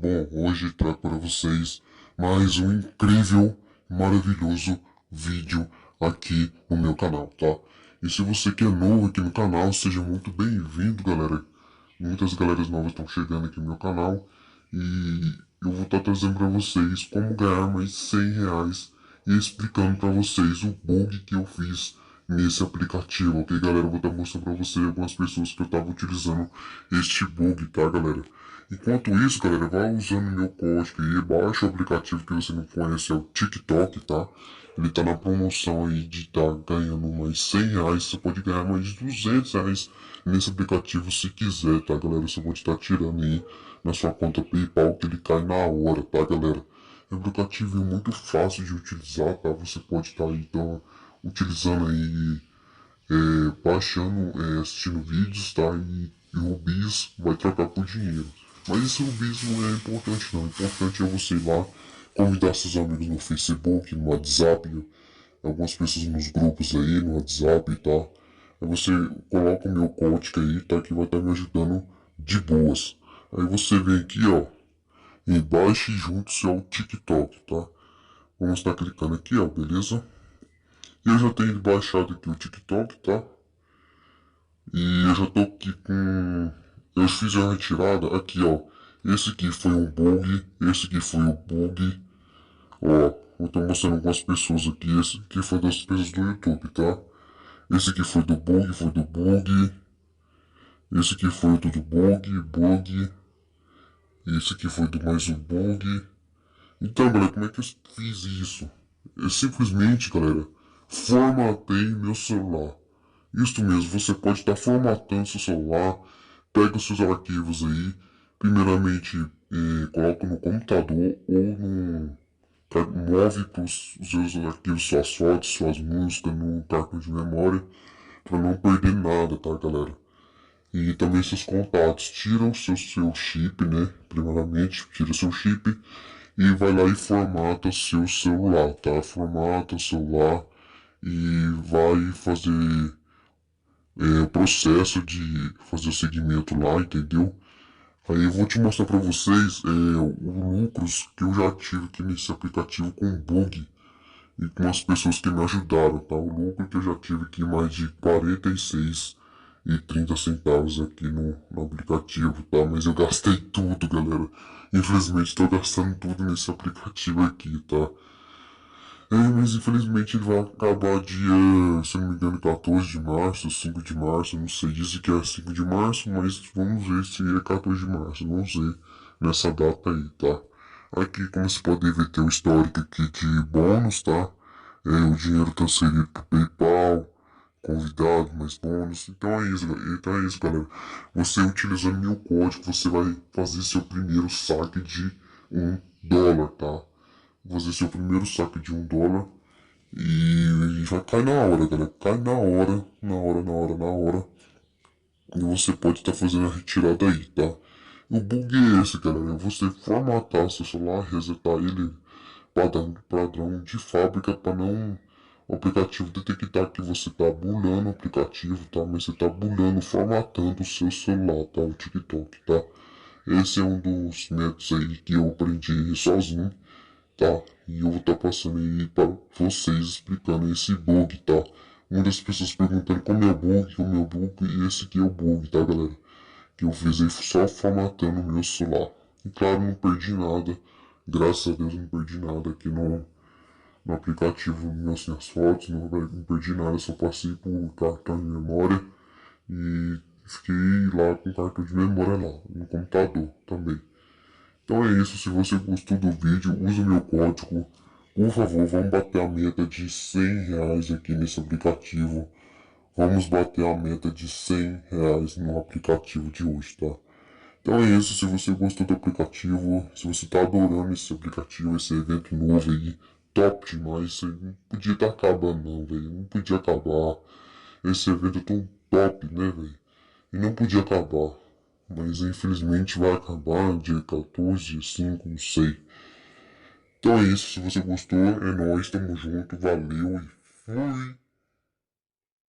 Bom, hoje trago para vocês mais um incrível, maravilhoso vídeo aqui no meu canal, tá? E se você que é novo aqui no canal, seja muito bem-vindo, galera. Muitas galeras novas estão chegando aqui no meu canal e eu vou estar trazendo para vocês como ganhar mais 100 reais e explicando para vocês o bug que eu fiz nesse aplicativo, ok, galera? Eu vou estar mostrando para vocês algumas pessoas que eu estava utilizando este bug, tá, galera? Enquanto isso, galera, vai usando meu código aí, baixa o aplicativo que você não conhece, é o TikTok, tá? Ele tá na promoção aí de tá ganhando mais 100 reais, você pode ganhar mais 200 reais nesse aplicativo se quiser, tá, galera? Você pode estar tirando aí na sua conta PayPal que ele cai na hora, tá, galera? É um aplicativo muito fácil de utilizar, tá? Você pode estar aí, então, utilizando aí, baixando, assistindo vídeos, tá? E o bis vai trocar por dinheiro. Mas esse bis não é importante não, o importante é você ir lá, convidar seus amigos no Facebook, no WhatsApp, algumas pessoas nos grupos aí, no WhatsApp, tá? Aí você coloca o meu código aí, tá? Que vai estar me ajudando de boas. Aí você vem aqui, ó, em baixe juntos ao TikTok, tá? Vamos estar clicando aqui, ó, beleza? E eu já tenho baixado aqui o TikTok, tá? E eu já tô aqui com... Eu fiz a retirada aqui, ó. Esse aqui foi um bug, esse aqui foi o bug. Ó, eu tô mostrando algumas pessoas aqui. Esse aqui foi das pessoas do YouTube, tá? Esse aqui foi do bug, foi do bug. Esse aqui foi outro do bug. Esse aqui foi do mais um bug. Então, galera, como é que eu fiz isso? Eu simplesmente, galera, formatei meu celular. Isso mesmo, você pode estar formatando seu celular, pega os seus arquivos aí, primeiramente coloca no computador ou no... move para os seus arquivos, suas fotos, suas músicas no cartão de memória, para não perder nada, tá, galera? E também seus contatos, tira o seu chip, né? Primeiramente, tira seu chip e vai lá e formata seu celular, tá? Formata o celular e vai fazer o processo de fazer o segmento lá, entendeu? Aí eu vou te mostrar para vocês os lucros que eu já tive aqui nesse aplicativo com bug e com as pessoas que me ajudaram, tá? O lucro que eu já tive aqui mais de 46,30 centavos aqui no aplicativo, tá? Mas eu gastei tudo, galera. Infelizmente estou gastando tudo nesse aplicativo aqui, tá? Mas infelizmente ele vai acabar dia, se não me engano, 14 de março, 5 de março, não sei, dizem que é 5 de março, mas vamos ver se é 14 de março, vamos ver nessa data aí, tá? Aqui, como você pode ver, tem o histórico aqui de bônus, tá? O dinheiro transferido pro PayPal, convidado, mais bônus, então é isso, galera. Você utilizando meu código, você vai fazer seu primeiro saque de US$ 1, tá? Fazer seu primeiro saque de US$ 1 e vai cair na hora, galera. Cai na hora. E você pode estar fazendo a retirada aí, tá? O bug é esse, galera. É você formatar seu celular, resetar ele padrão de fábrica para não o aplicativo detectar que você tá bulhando o aplicativo, tá? Mas você tá bulhando, formatando o seu celular, tá? O TikTok, tá? Esse é um dos métodos aí que eu aprendi sozinho, tá? E eu vou estar passando aí para vocês explicando esse bug, tá? Muitas pessoas perguntando como é o meu bug, e esse aqui é o bug, tá, galera? Que eu fiz aí só formatando o meu celular. E claro, não perdi nada. Graças a Deus não perdi nada aqui no aplicativo, minhas fotos, não perdi nada, só passei por cartão de memória e fiquei lá com cartão de memória lá, no computador também. Então é isso, se você gostou do vídeo, use o meu código. Por favor, vamos bater a meta de 100 reais aqui nesse aplicativo. Vamos bater a meta de 100 reais no aplicativo de hoje, tá? Então é isso, se você gostou do aplicativo, se você tá adorando esse aplicativo, esse evento novo aí, top demais, você não podia estar acabando não, velho, não podia acabar. Esse evento é tão top, né, velho? E não podia acabar. Mas infelizmente vai acabar dia 14, dia 5, não sei. Então é isso, se você gostou, é nóis, tamo junto, valeu e fui!